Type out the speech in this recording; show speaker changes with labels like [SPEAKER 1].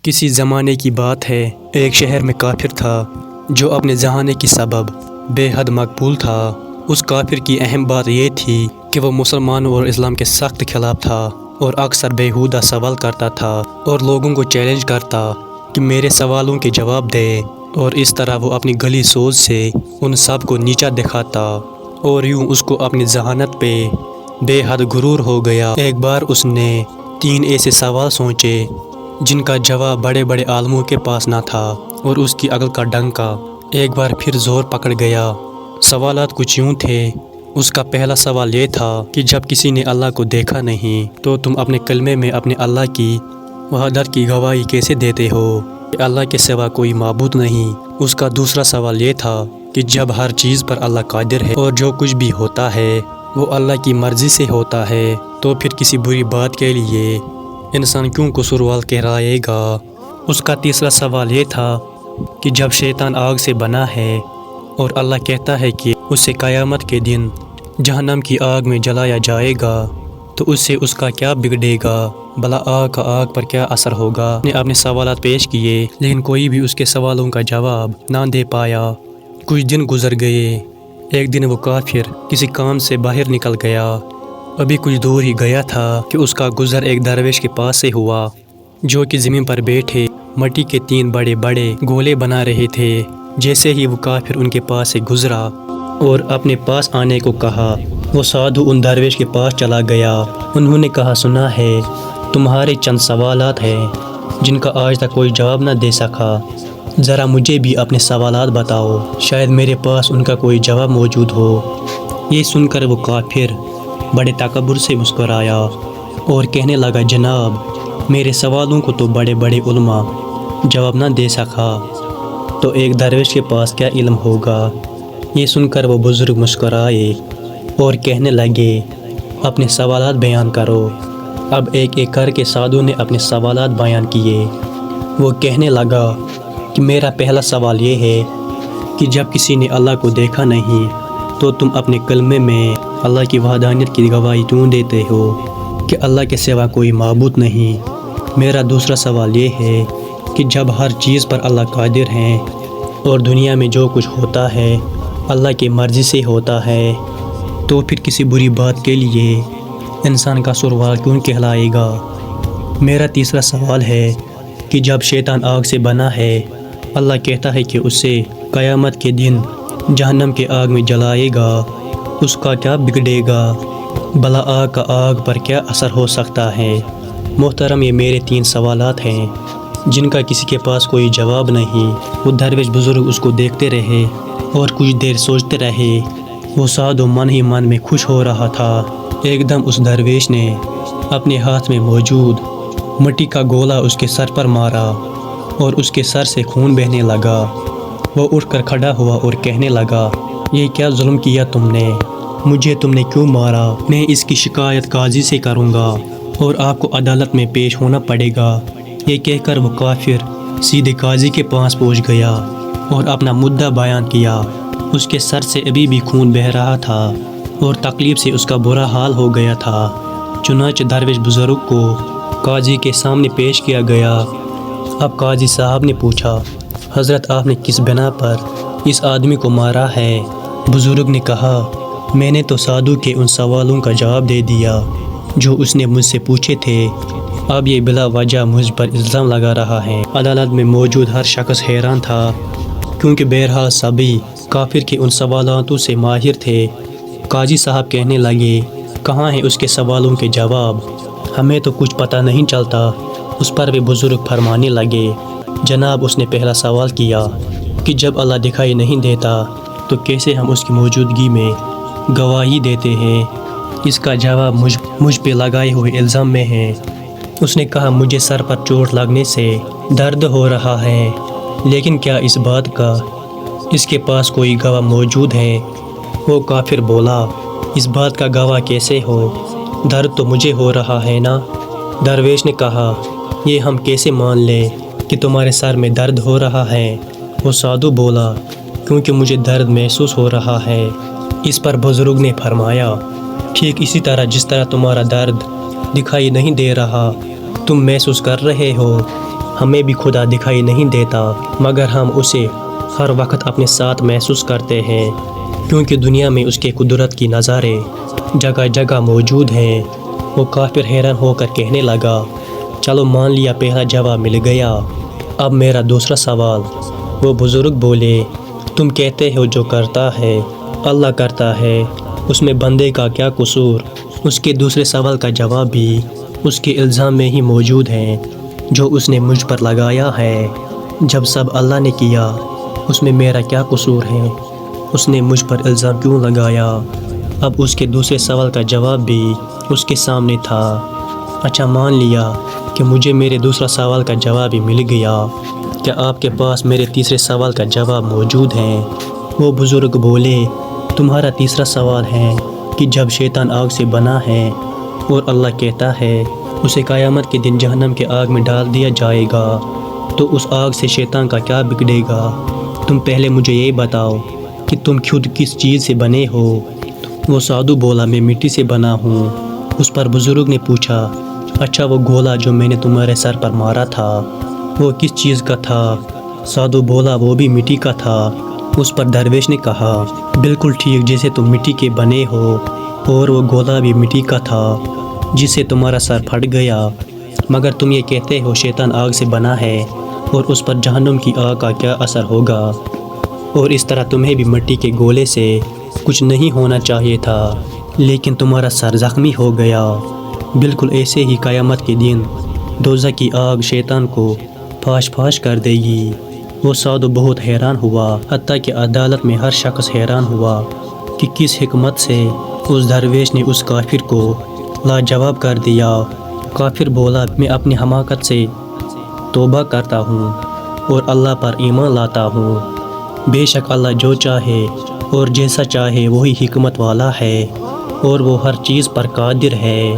[SPEAKER 1] کسی زمانے کی بات ہے، ایک شہر میں کافر تھا جو اپنے ذہانت کی سبب بے حد مقبول تھا۔ اس کافر کی اہم بات یہ تھی کہ وہ مسلمانوں اور اسلام کے سخت خلاف تھا اور اکثر بیہودہ سوال کرتا تھا اور لوگوں کو چیلنج کرتا کہ میرے سوالوں کے جواب دے، اور اس طرح وہ اپنی گلی سوچ سے ان سب کو نیچا دکھاتا اور یوں اس کو اپنی ذہانت پہ بے حد غرور ہو گیا۔ ایک بار اس نے 3 ایسے سوال سوچے جن کا جواب بڑے بڑے عالموں کے پاس نہ تھا، اور اس کی عقل کا ڈنکا ایک بار پھر زور پکڑ گیا۔ سوالات کچھ یوں تھے۔ اس کا پہلا سوال یہ تھا کہ جب کسی نے اللہ کو دیکھا نہیں تو تم اپنے کلمے میں اپنے اللہ کی وحدت کی گواہی کیسے دیتے ہو کہ اللہ کے سوا کوئی معبود نہیں؟ اس کا دوسرا سوال یہ تھا کہ جب ہر چیز پر اللہ قادر ہے اور جو کچھ بھی ہوتا ہے وہ اللہ کی مرضی سے ہوتا ہے، تو پھر کسی بری بات کے لیے انسان کیوں قصوروار کہلائے گا؟ اس کا تیسرا سوال یہ تھا کہ جب شیطان آگ سے بنا ہے اور اللہ کہتا ہے کہ اسے قیامت کے دن جہنم کی آگ میں جلایا جائے گا، تو اس سے اس کا کیا بگڑے گا؟ بھلا آگ کا آگ پر کیا اثر ہوگا؟ نے اپنے سوالات پیش کیے لیکن کوئی بھی اس کے سوالوں کا جواب نہ دے پایا۔ کچھ دن گزر گئے۔ ایک دن وہ کافر کسی کام سے باہر نکل گیا۔ ابھی کچھ دور ہی گیا تھا کہ اس کا گزر ایک درویش کے پاس سے ہوا جو کہ زمین پر بیٹھے مٹی کے 3 بڑے بڑے گولے بنا رہے تھے۔ جیسے ہی وہ کافر ان کے پاس سے گزرا اور اپنے پاس آنے کو کہا، وہ سادھو ان درویش کے پاس چلا گیا۔ انہوں نے کہا، سنا ہے تمہارے چند سوالات ہیں جن کا آج تک کوئی جواب نہ دے سکا، ذرا مجھے بھی اپنے سوالات بتاؤ، شاید میرے پاس ان کا کوئی جواب موجود ہو۔ یہ سن کر وہ کافر بڑے تکبر سے مسکرایا اور کہنے لگا، جناب میرے سوالوں کو تو بڑے بڑے علماء جواب نہ دے سکا، تو ایک درویش کے پاس کیا علم ہوگا؟ یہ سن کر وہ بزرگ مسکرائے اور کہنے لگے، اپنے سوالات بیان کرو۔ اب ایک ایک کر کے سادھو نے اپنے سوالات بیان کیے۔ وہ کہنے لگا کہ میرا پہلا سوال یہ ہے کہ جب کسی نے اللہ کو دیکھا نہیں تو تم اپنے کلمے میں اللہ کی وحدانیت کی گواہی کیوں دیتے ہو کہ اللہ کے سوا کوئی معبود نہیں؟ میرا دوسرا سوال یہ ہے کہ جب ہر چیز پر اللہ قادر ہیں اور دنیا میں جو کچھ ہوتا ہے اللہ کی مرضی سے ہوتا ہے، تو پھر کسی بری بات کے لیے انسان کا قصوروار کیوں کہلائے گا؟ میرا تیسرا سوال ہے کہ جب شیطان آگ سے بنا ہے، اللہ کہتا ہے کہ اسے قیامت کے دن جہنم کے آگ میں جلائے گا، اس کا کیا بگڑے گا؟ بھلا آگ کا آگ پر کیا اثر ہو سکتا ہے؟ محترم، یہ میرے 3 سوالات ہیں جن کا کسی کے پاس کوئی جواب نہیں۔ وہ درویش بزرگ اس کو دیکھتے رہے اور کچھ دیر سوچتے رہے۔ وہ سادھو من ہی من میں خوش ہو رہا تھا۔ ایک دم اس درویش نے اپنے ہاتھ میں موجود مٹی کا گولا اس کے سر پر مارا اور اس کے سر سے خون بہنے لگا۔ وہ اٹھ کر کھڑا ہوا اور کہنے لگا، یہ کیا ظلم کیا تم نے؟ مجھے تم نے کیوں مارا؟ میں اس کی شکایت قاضی سے کروں گا اور آپ کو عدالت میں پیش ہونا پڑے گا۔ یہ کہہ کر وہ کافر سیدھے قاضی کے پاس پہنچ گیا اور اپنا مدعا بیان کیا۔ اس کے سر سے ابھی بھی خون بہہ رہا تھا اور تکلیف سے اس کا برا حال ہو گیا تھا۔ چنانچہ درویش بزرگ کو قاضی کے سامنے پیش کیا گیا۔ اب قاضی صاحب نے پوچھا، حضرت آپ نے کس بنا پر اس آدمی کو مارا ہے؟ بزرگ نے کہا، میں نے تو سادھو کے ان سوالوں کا جواب دے دیا جو اس نے مجھ سے پوچھے تھے۔ اب یہ بلا وجہ مجھ پر الزام لگا رہا ہے۔ عدالت میں موجود ہر شخص حیران تھا کیونکہ بہرحال سبھی کافر کے ان سوالاتوں سے ماہر تھے۔ قاضی صاحب کہنے لگے، کہاں ہیں اس کے سوالوں کے جواب؟ ہمیں تو کچھ پتہ نہیں چلتا۔ اس پر بھی بزرگ فرمانے لگے، جناب اس نے پہلا سوال کیا کہ جب اللہ دکھائی نہیں دیتا تو کیسے ہم اس کی موجودگی میں گواہی دیتے ہیں؟ اس کا جواب مجھ پہ لگائے ہوئے الزام میں ہے۔ اس نے کہا، مجھے سر پر چوٹ لگنے سے درد ہو رہا ہے، لیکن کیا اس بات کا اس کے پاس کوئی گواہ موجود ہے؟ وہ کافر بولا، اس بات کا گواہ کیسے ہو؟ درد تو مجھے ہو رہا ہے نا۔ درویش نے کہا، یہ ہم کیسے مان لیں کہ تمہارے سر میں درد ہو رہا ہے؟ وہ سادھو بولا، کیونکہ مجھے درد محسوس ہو رہا ہے۔ اس پر بزرگ نے فرمایا، ٹھیک اسی طرح جس طرح تمہارا درد دکھائی نہیں دے رہا تم محسوس کر رہے ہو، ہمیں بھی خدا دکھائی نہیں دیتا مگر ہم اسے ہر وقت اپنے ساتھ محسوس کرتے ہیں، کیونکہ دنیا میں اس کے قدرت کی نظارے جگہ جگہ موجود ہیں۔ وہ کافر حیران ہو کر کہنے لگا، چلو مان لیا پہلا جواب مل گیا، اب میرا دوسرا سوال۔ وہ بزرگ بولے، تم کہتے ہو جو کرتا ہے اللہ کرتا ہے، اس میں بندے کا کیا قصور؟ اس کے دوسرے سوال کا جواب بھی اس کے الزام میں ہی موجود ہے جو اس نے مجھ پر لگایا ہے۔ جب سب اللہ نے کیا اس میں میرا کیا قصور ہے؟ اس نے مجھ پر الزام کیوں لگایا؟ اب اس کے دوسرے سوال کا جواب بھی اس کے سامنے تھا۔ اچھا مان لیا کہ مجھے میرے دوسرا سوال کا جواب بھی مل گیا، کیا آپ کے پاس میرے تیسرے سوال کا جواب موجود ہے؟ وہ بزرگ بولے، تمہارا تیسرا سوال ہے کہ جب شیطان آگ سے بنا ہے اور اللہ کہتا ہے اسے قیامت کے دن جہنم کے آگ میں ڈال دیا جائے گا، تو اس آگ سے شیطان کا کیا بگڑے گا؟ تم پہلے مجھے یہ بتاؤ کہ تم خود کس چیز سے بنے ہو؟ وہ سادھو بولا، میں مٹی سے بنا ہوں۔ اس پر بزرگ نے پوچھا، اچھا وہ گولا جو میں نے تمہارے سر پر مارا تھا وہ کس چیز کا تھا؟ سادھو بولا، وہ بھی مٹی کا تھا۔ اس پر درویش نے کہا، بالکل ٹھیک، جیسے تم مٹی کے بنے ہو، اور وہ گولا بھی مٹی کا تھا جس سے تمہارا سر پھٹ گیا، مگر تم یہ کہتے ہو شیطان آگ سے بنا ہے اور اس پر جہنم کی آگ کا کیا اثر ہوگا؟ اور اس طرح تمہیں بھی مٹی کے گولے سے کچھ نہیں ہونا چاہیے تھا، لیکن تمہارا سر زخمی ہو گیا۔ بالکل ایسے ہی قیامت کے دن دوزخ کی آگ شیطان کو پھاش پھاش کر دے گی۔ وہ سادھو بہت حیران ہوا، حتیٰ کہ عدالت میں ہر شخص حیران ہوا کہ کس حکمت سے اس درویش نے اس کافر کو لاجواب کر دیا۔ کافر بولا، میں اپنی حماقت سے توبہ کرتا ہوں اور اللہ پر ایمان لاتا ہوں۔ بے شک اللہ جو چاہے اور جیسا چاہے وہی حکمت والا ہے، اور وہ ہر چیز پر قادر ہے۔